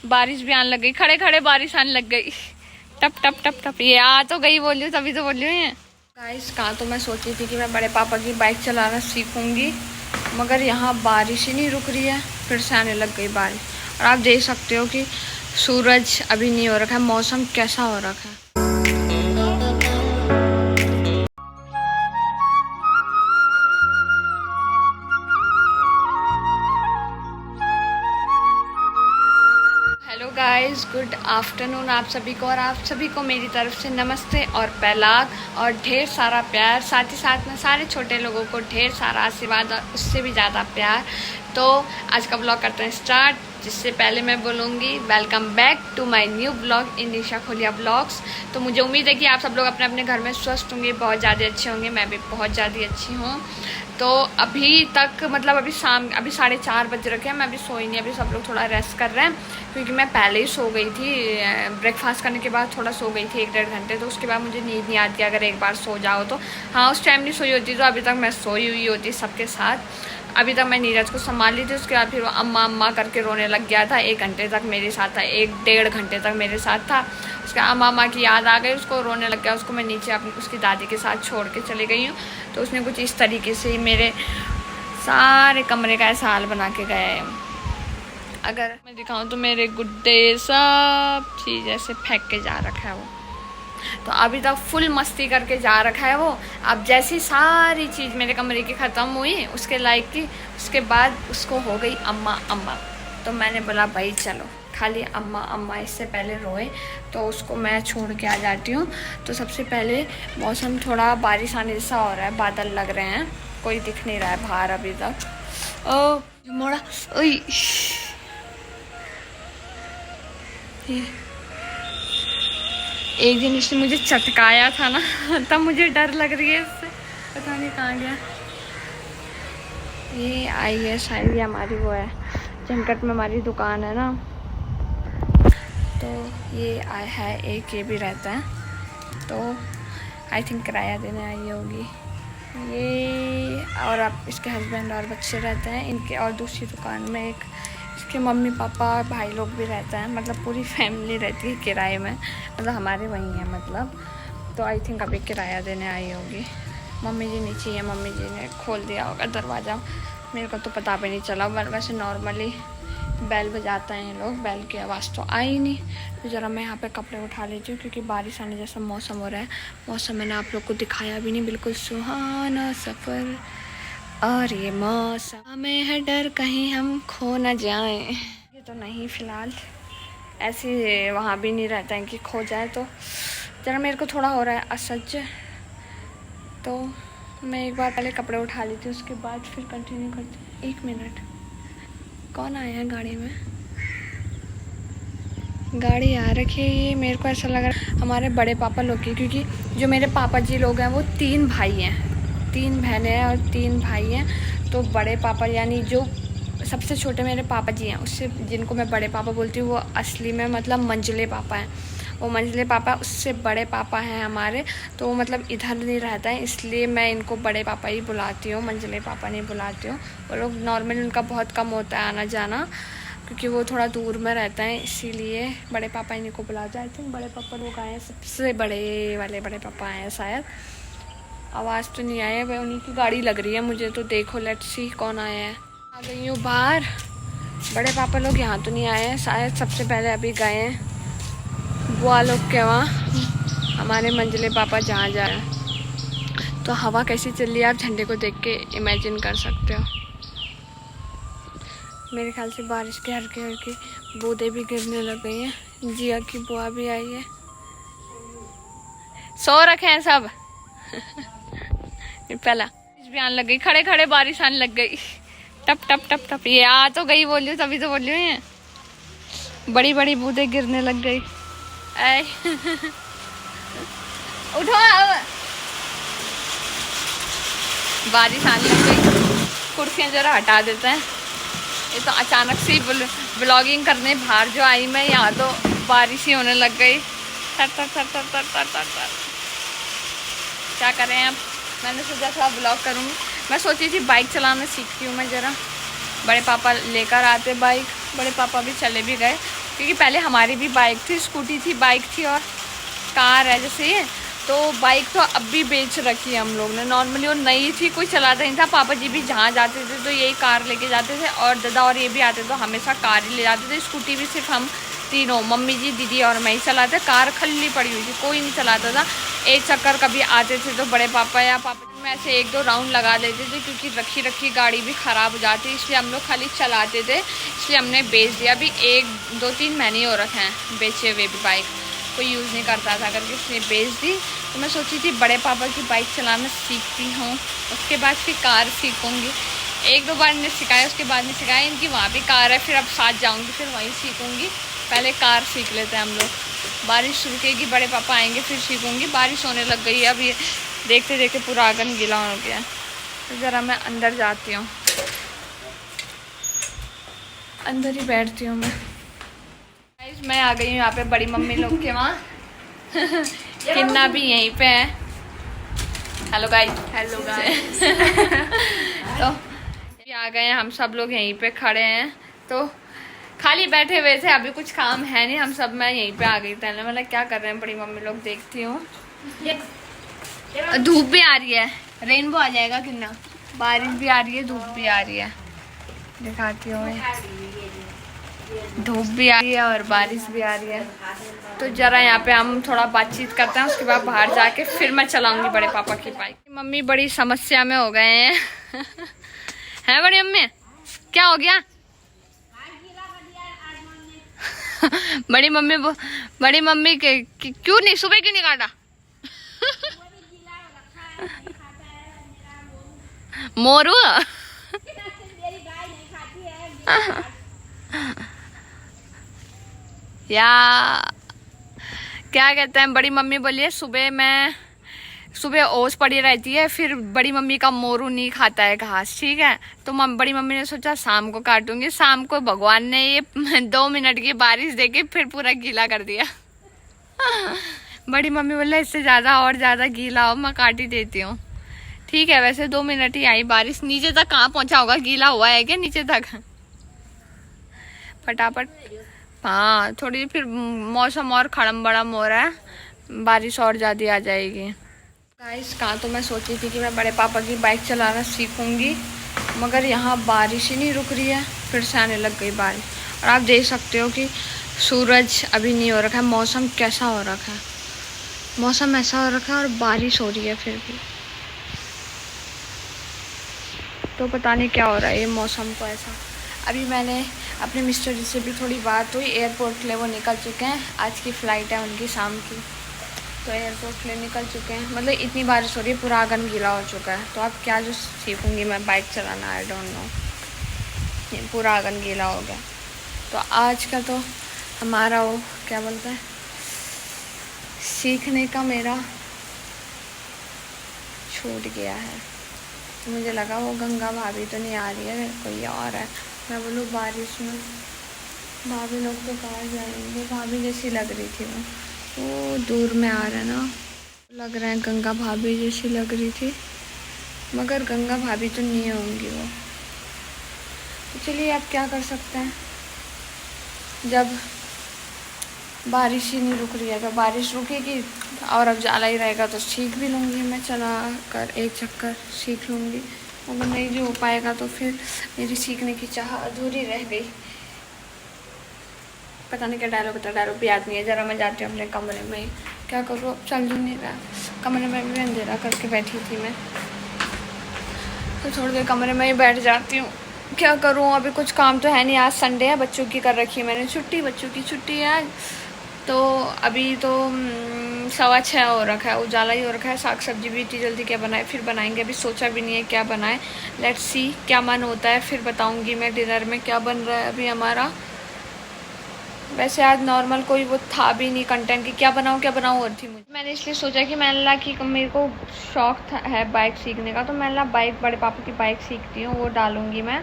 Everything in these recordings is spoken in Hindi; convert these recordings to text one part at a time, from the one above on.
बारिश भी आने लग गई, खड़े खड़े बारिश आने लग गई, टप टप टप टप। ये आ तो गई, बोल रही हूँ तभी तो बोल रही हूँ। गाइस कहाँ तो मैं सोची थी कि मैं बड़े पापा की बाइक चलाना सीखूंगी, मगर यहाँ बारिश ही नहीं रुक रही है, फिर से आने लग गई बारिश। और आप देख सकते हो कि सूरज अभी नहीं हो रखा है, मौसम कैसा हो रखा है। हेलो गाइस, गुड आफ्टरनून आप सभी को, और आप सभी को मेरी तरफ से नमस्ते और पहलाग और ढेर सारा प्यार, साथ ही साथ में सारे छोटे लोगों को ढेर सारा आशीर्वाद और उससे भी ज़्यादा प्यार। तो आज का ब्लॉग करते हैं स्टार्ट, जिससे पहले मैं बोलूँगी welcome back to my new blog in Nisha Kholia blogs. तो मुझे उम्मीद है कि आप सब लोग अपने अपने घर में स्वस्थ होंगे, बहुत ज़्यादा अच्छे होंगे। मैं भी बहुत ज़्यादा अच्छी हूँ। तो अभी तक मतलब अभी 4:30 बज रखे हैं, मैं अभी सोई नहीं, अभी सब लोग थोड़ा रेस्ट कर रहे हैं, क्योंकि मैं पहले ही सो गई थी। ब्रेकफास्ट करने के बाद थोड़ा सो गई थी 1-1.5 घंटे, तो उसके बाद मुझे नींद नहीं आती अगर एक बार सो जाओ तो। हाँ, उस टाइम नहीं सोई होती तो अभी तक मैं सोई हुई होती सबके साथ। अभी तक मैं नीरज को संभाल ली थी, उसके बाद फिर वो अम्मा अम्मा करके रोने लग गया था। 1 घंटे तक मेरे साथ था, 1-1.5 घंटे तक मेरे साथ था। उसके अम्मा अम्मा की याद आ गई, उसको रोने लग गया। उसको मैं नीचे अपनी उसकी दादी के साथ छोड़ के चली गई हूँ। तो उसने कुछ इस तरीके से ही मेरे सारे कमरे का ऐसा हाल बना के गया है। अगर मैं दिखाऊं तो मेरे गुड्डे सब चीज़ ऐसे फेंक के जा रखा है वो। तो अभी तक फुल मस्ती करके जा रखा है वो। अब जैसी सारी चीज़ मेरे कमरे की ख़त्म हुई उसके लायक की, उसके बाद उसको हो गई अम्मा अम्मा। तो मैंने बोला भाई चलो, खाली अम्मा अम्मा इससे पहले रोए, तो उसको मैं छोड़ के आ जाती हूँ। तो सबसे पहले मौसम थोड़ा बारिश आने जैसा हो रहा है, बादल लग रहे हैं, कोई दिख नहीं रहा है बाहर अभी तक। ओ मोड़ा, ओई एक दिन इसने मुझे चटकाया था ना, तब मुझे डर लग रही है इससे, पता नहीं कहाँ गया। ये आई है हमारी, वो है जनकट में हमारी दुकान है ना, तो ये आया है एक, ये भी रहता है, तो आई थिंक किराया देने आई होगी ये। और अब इसके हस्बैंड और बच्चे रहते हैं इनके, और दूसरी दुकान में एक इसके मम्मी पापा भाई लोग भी रहते हैं, मतलब पूरी फैमिली रहती है किराए में, मतलब हमारे वहीं है मतलब। तो आई थिंक अभी किराया देने आई होगी। मम्मी जी नीचे है, मम्मी जी ने खोल दिया होगा दरवाज़ा, मेरे को तो पता भी नहीं चला। वैसे नॉर्मली बैल बजाते हैं ये लोग, बैल की आवाज़ तो आई नहीं। तो ज़रा मैं यहाँ पे कपड़े उठा लेती हूँ, क्योंकि बारिश आने जैसा मौसम हो रहा है। मौसम मैंने आप लोग को दिखाया भी नहीं, बिल्कुल सुहाना सफ़र, और ये मौसम हमें है डर कहीं हम खो न जाएं। ये तो नहीं फ़िलहाल, ऐसे वहाँ भी नहीं रहता है कि खो जाए, तो ज़रा मेरे को थोड़ा हो रहा है असहज। तो मैं एक बार पहले कपड़े उठा लेती हूँ, उसके बाद फिर कंटिन्यू करती हूँ। 1 मिनट, कौन आया है गाड़ी में? गाड़ी आ रखी है ये, मेरे को ऐसा लग रहा है हमारे बड़े पापा लोग की, क्योंकि जो मेरे पापा जी लोग हैं वो 3 भाई हैं, 3 बहनें हैं और 3 भाई हैं। तो बड़े पापा यानी जो सबसे छोटे मेरे पापा जी हैं, उससे जिनको मैं बड़े पापा बोलती हूँ, वो असली में मतलब मंझले पापा हैं। वो मंझले पापा उससे बड़े पापा हैं हमारे, तो वो मतलब इधर नहीं रहता है, इसलिए मैं इनको बड़े पापा ही बुलाती हूँ, मंझले पापा नहीं बुलाती हूँ। वो लोग नॉर्मली उनका बहुत कम होता है आना जाना, क्योंकि वो थोड़ा दूर में रहता है, इसीलिए बड़े पापा इन्हीं को बुलाते हैं। आई थिंक बड़े पापा लोग आए हैं, सबसे बड़े वाले बड़े पापा आए हैं शायद। आवाज़ तो नहीं आई है, वह उन्हीं की गाड़ी लग रही है मुझे, तो देखो लेट्स सी कौन आया है। आ गई हूँ बाहर। बड़े पापा लोग यहाँ तो नहीं आए हैं शायद, सबसे पहले अभी गए हैं बुआ लोग के वहाँ, हमारे मंझले पापा जहाँ जा रहे हैं। तो हवा कैसी चल रही है आप झंडे को देख के इमेजिन कर सकते हो। मेरे ख्याल से बारिश के हल्के हल्के बूंदें भी गिरने लग गई हैं। जिया की बुआ भी आई है, सो रखे हैं सब। पहला भी आने लग गई, खड़े खड़े बारिश आने लग गई, टप टप टप टप। ये आ तो गई, बोल रही हूँ तभी तो बोल रही हूँ, बड़ी बड़ी बूंदें गिरने लग गई। उठो, बारिश आने लग गई, कुर्सियाँ जरा हटा देते हैं। ये तो अचानक से ब्लॉगिंग करने बाहर जो आई मैं, यहाँ तो बारिश ही होने लग गई, तर तर तर तर तर तर तर तर। क्या करें अब, मैंने सोचा थोड़ा ब्लॉग करूँगी। मैं सोची थी बाइक चलाना सीखती हूँ मैं ज़रा, बड़े पापा लेकर आते बाइक, बड़े पापा भी चले भी गए, क्योंकि पहले हमारी भी बाइक थी, स्कूटी थी, बाइक थी और कार है जैसे ये। तो बाइक तो अब भी बेच रखी है हम लोग ने। नॉर्मली वो नई थी, कोई चलाता नहीं था। पापा जी भी जहाँ जाते थे तो यही कार लेके जाते थे, और दादा और ये भी आते तो हमेशा कार ही ले जाते थे। स्कूटी भी सिर्फ हम तीनों, मम्मी जी, दीदी और मैं ही चलाते। कार खल्ली पड़ी हुई थी, कोई नहीं चलाता था। एक चक्कर कभी आते थे तो बड़े पापा या पापा जी में ऐसे 1-2 राउंड लगा लेते थे, क्योंकि रखी रखी गाड़ी भी ख़राब हो जाती, इसलिए हम लोग खाली चलाते थे। इसलिए हमने बेच दिया। अभी 1-2-3 महीने हो रखे हैं बेचे हुए भी। बाइक कोई यूज़ नहीं करता था करके इसलिए बेच दी। तो मैं सोची थी बड़े पापा की बाइक चलाना सीखती हूँ, उसके बाद फिर कार सीखूँगी। 1-2 बार ने सिखाया, उसके बाद नहीं सिखाया। इनकी वहाँ भी कार है, फिर अब साथ जाऊँगी, फिर वहीं सीखूँगी। पहले कार सीख लेते हैं हम लोग। बारिश रुकेगी, बड़े पापा आएंगे, फिर सीखूँगी। बारिश होने लग गई है, अब ये देखते देखते पूरा आंगन गीला हो गया। तो ज़रा मैं अंदर जाती हूँ, अंदर ही बैठती हूँ मैं। मैं आ गई हूँ यहाँ पे बड़ी मम्मी लोग के वहाँ। किन्ना भी यहीं पे है। Hello guys. Hello guys. तो आ गए हैं हम सब लोग, यहीं पे खड़े हैं। तो खाली बैठे हुए थे, अभी कुछ काम है नहीं हम सब। मैं यहीं पे आ गई थी, मतलब क्या कर रहे हैं बड़ी मम्मी लोग, देखती हूँ। धूप भी आ रही है, रेनबो आ जाएगा किन्ना। बारिश भी आ रही है, धूप भी आ रही है, दिखाती हूँ। धूप भी आ रही है और बारिश भी आ रही है। तो जरा यहाँ पे हम थोड़ा बातचीत करते हैं, उसके बाद बाहर जाके फिर मैं चलाऊंगी बड़े पापा की बाइक। मम्मी बड़ी समस्या में हो गए हैं। हैं बड़ी मम्मी, क्या हो गया? बड़ी मम्मी के क्यों नहीं, सुबह क्यों नहीं काटा? मोरू। या क्या कहते हैं, बड़ी मम्मी बोलिए सुबह ओस पड़ी रहती है, फिर बड़ी मम्मी का मोरू नहीं खाता है घास, ठीक है। तो बड़ी मम्मी ने सोचा शाम को काटूंगी। शाम को भगवान ने ये 2 मिनट की बारिश देके फिर पूरा गीला कर दिया। बड़ी मम्मी बोले इससे ज़्यादा और ज़्यादा गीला हो, मैं काट ही देती हूँ। ठीक है, वैसे 2 मिनट ही आई बारिश। नीचे तक कहाँ पहुँचा होगा, गीला हुआ है क्या नीचे तक? फटाफट। हाँ, थोड़ी फिर मौसम और खड़म बड़म हो रहा है, बारिश और ज़्यादा आ जाएगी। गाइस, कहाँ तो मैं सोची थी कि मैं बड़े पापा की बाइक चलाना सीखूंगी, मगर यहाँ बारिश ही नहीं रुक रही है, फिर से आने लग गई बारिश। और आप देख सकते हो कि सूरज अभी नहीं हो रखा है, मौसम कैसा हो रखा है, मौसम ऐसा हो रखा है और बारिश हो रही है फिर भी। तो पता नहीं क्या हो रहा है ये मौसम को ऐसा। अभी मैंने अपने मिस्टर जी से भी थोड़ी बात हुई, एयरपोर्ट के लिए वो निकल चुके हैं। आज की फ़्लाइट है उनकी शाम की, तो एयरपोर्ट के लिए निकल चुके हैं। मतलब इतनी बारिश हो रही है, पूरा आंगन गीला हो चुका है। तो अब क्या जो सीखूंगी मैं बाइक चलाना, आई डोंट नो, ये पूरा आंगन गीला हो गया। तो आज का तो हमारा वो क्या बोलते हैं, सीखने का मेरा छूट गया है। तो मुझे लगा वो गंगा भाभी तो नहीं आ रही है, कोई और है। मैं बोलूँ बारिश में भाभी लोग तो कहाँ जाएंगे, भाभी जैसी लग रही थी वो दूर में आ रहा है ना, लग रहा है गंगा भाभी जैसी लग रही थी, मगर गंगा भाभी तो नहीं होंगी वो। तो चलिए आप क्या कर सकते हैं, जब बारिश ही नहीं रुक रही है तो बारिश रुकेगी और अब जाला ही रहेगा तो सीख भी लूँगी मैं, चला कर 1 चक्कर सीख लूँगी। अगर नहीं जो हो पाएगा तो फिर मेरी सीखने की चाह अधूरी रह गई। पता नहीं क्या डायलॉग भी याद नहीं है। ज़रा मैं जाती हूँ अपने कमरे में, क्या करूँ अब चल ही नहीं रहा। कमरे में भी अंधेरा करके बैठी थी मैं, तो थोड़ी देर कमरे में ही बैठ जाती हूँ। क्या करूँ, अभी कुछ काम तो है नहीं। आज संडे है, बच्चों की कर रखी है मैंने छुट्टी, बच्चों की छुट्टी है आज। तो अभी तो 6:15 हो रखा है, उजाला ही हो रखा है। साग सब्जी भी इतनी जल्दी क्या बनाए, फिर बनाएंगे, अभी सोचा भी नहीं है क्या बनाए। लेट्स सी क्या मन होता है, फिर बताऊँगी मैं डिनर में क्या बन रहा है अभी हमारा। वैसे आज नॉर्मल कोई वो था भी नहीं कंटेंट की क्या बनाऊँ और थी मुझे। मैंने इसलिए सोचा कि मैंने ला कि मेरे को शौक है बाइक सीखने का, तो मैंने ला बाइक बड़े पापा की बाइक सीखती हूँ, वो डालूँगी मैं।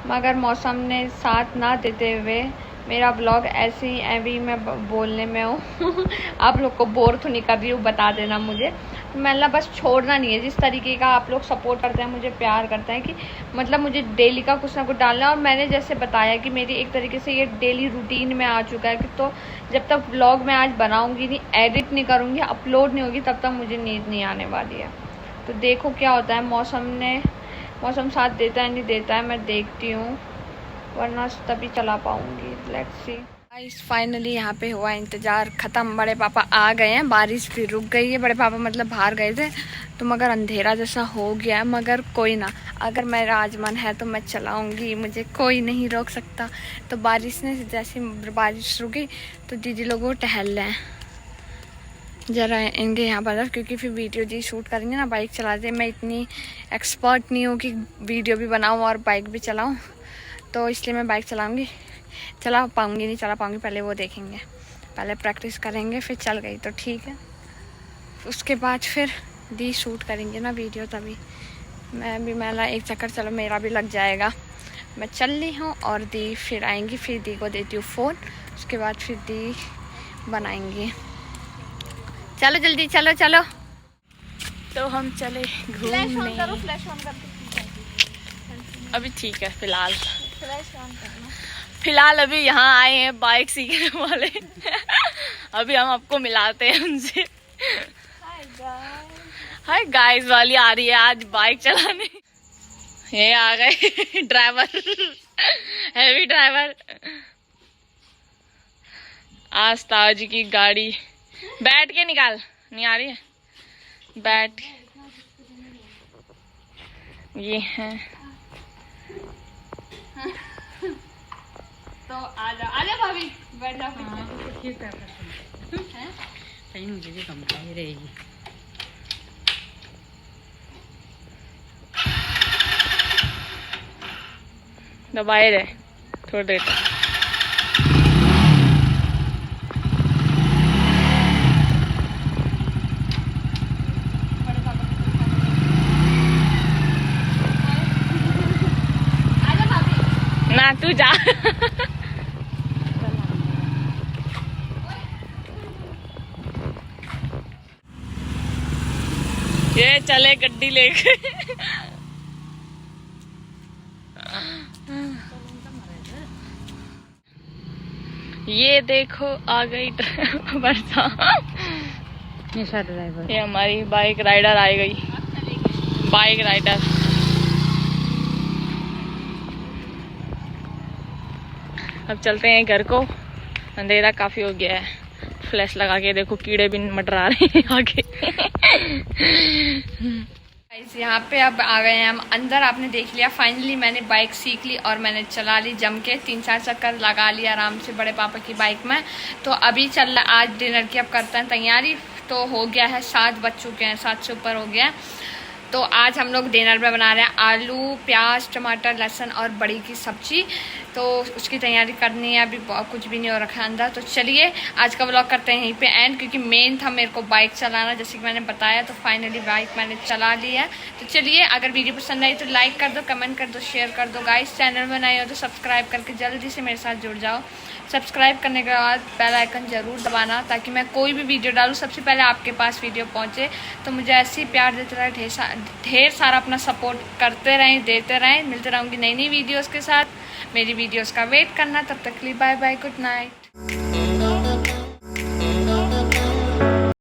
मगर मौसम ने साथ ना देते हुए मेरा ब्लॉग ऐसे ही अभी मैं बोलने में हूँ आप लोग को बोर तो नहीं कर रही हूँ, बता देना मुझे। मतलब बस छोड़ना नहीं है, जिस तरीके का आप लोग सपोर्ट करते हैं, मुझे प्यार करते हैं, कि मतलब मुझे डेली का कुछ ना कुछ डालना है। और मैंने जैसे बताया कि मेरी एक तरीके से ये डेली रूटीन में आ चुका है कि तो जब तक ब्लॉग मैं आज बनाऊँगी नहीं, एडिट नहीं करूँगी, अपलोड नहीं होगी, तब तक मुझे नींद नहीं आने वाली है। तो देखो क्या होता है, मौसम साथ देता है नहीं देता है, मैं देखती हूँ, वरना तभी चला पाऊँगी। Let's see. गाइस फाइनली यहाँ पे हुआ इंतज़ार ख़त्म, बड़े पापा आ गए हैं, बारिश भी रुक गई है। बड़े पापा मतलब बाहर गए थे तो मगर अंधेरा जैसा हो गया है, मगर कोई ना, अगर मेरा आज मन है तो मैं चलाऊँगी, मुझे कोई नहीं रोक सकता। तो बारिश ने जैसे बारिश रुकी तो दीदी लोगों टहल रहे हैं ज़रा इनके यहाँ पर, क्योंकि फिर वीडियो जी शूट करेंगे ना बाइक चलाते। मैं इतनी एक्सपर्ट नहीं हूँ कि वीडियो भी बनाऊँ और बाइक भी चलाऊँ, तो इसलिए मैं बाइक चला पाऊँगी नहीं चला पाऊँगी, पहले वो देखेंगे, पहले प्रैक्टिस करेंगे, फिर चल गई तो ठीक है, उसके बाद फिर दी शूट करेंगे ना वीडियो, तभी मैं एक चक्कर चलो मेरा भी लग जाएगा। मैं चल रही हूँ और दी फिर आएंगी, फिर दी को देती हूँ फ़ोन, उसके बाद फिर दी बनाएंगी। चलो जल्दी चलो चलो। तो हम चले घूमने। अभी ठीक है फिलहाल अभी यहाँ आए हैं बाइक सीखने वाले अभी हम आपको मिलाते हैं उनसे। हाय गाइस वाली आ रही है आज बाइक चलाने। ये आ गए ड्राइवर हैवी ड्राइवर, आज ताज की गाड़ी। बैठ के निकाल, नहीं आ रही है, बैठ। ये है तो आजा भाभी, बैठ जाओ। मुझे भी कम रहेगी। दबाए रहे थोड़ी देर तक। ना तू जा ये चले गड्डी लेके ये देखो आ गई वर्षा, ड्राइवर। ये हमारी बाइक राइडर आ गई, बाइक राइडर। अब चलते हैं घर को, अंधेरा काफी हो गया है। फ्लैश लगा के देखो कीड़े भी मंडरा रहे हैं आगे यहाँ पे अब आ गए हैं हम अंदर। आपने देख लिया फाइनली मैंने बाइक सीख ली और मैंने चला ली जम के, 3-4 चक्कर लगा लिया आराम से बड़े पापा की बाइक में। तो अभी चल रहा आज डिनर की, अब करते हैं तैयारी। तो हो गया है 7 बज चुके हैं, 7 से ऊपर हो गया है। तो आज हम लोग डिनर में बना रहे हैं आलू प्याज टमाटर लहसुन और बड़ी की सब्जी। तो उसकी तैयारी करनी है, अभी कुछ भी नहीं हो रखा है अंदर। तो चलिए आज का व्लॉग करते हैं यहीं पे एंड, क्योंकि मेन था मेरे को बाइक चलाना, जैसे कि मैंने बताया। तो फाइनली बाइक मैंने चला ली है। तो चलिए अगर वीडियो पसंद आई तो लाइक कर दो, कमेंट कर दो, शेयर कर दो। गाइस चैनल में नए हो तो सब्सक्राइब करके जल्दी से मेरे साथ जुड़ जाओ। सब्सक्राइब करने के बाद बेल आइकन ज़रूर दबाना, ताकि मैं कोई भी वीडियो डालूँ सबसे पहले आपके पास वीडियो पहुँचे। तो मुझे ऐसे ही प्यार देते रहे, ढेर सारा अपना सपोर्ट करते रहें, देते रहें। मिलते रहूँगी नई नई वीडियोज़ के साथ। मेरी वीडियोज़ का वेट करना, तब तक के लिए बाय बाय, गुड नाइट।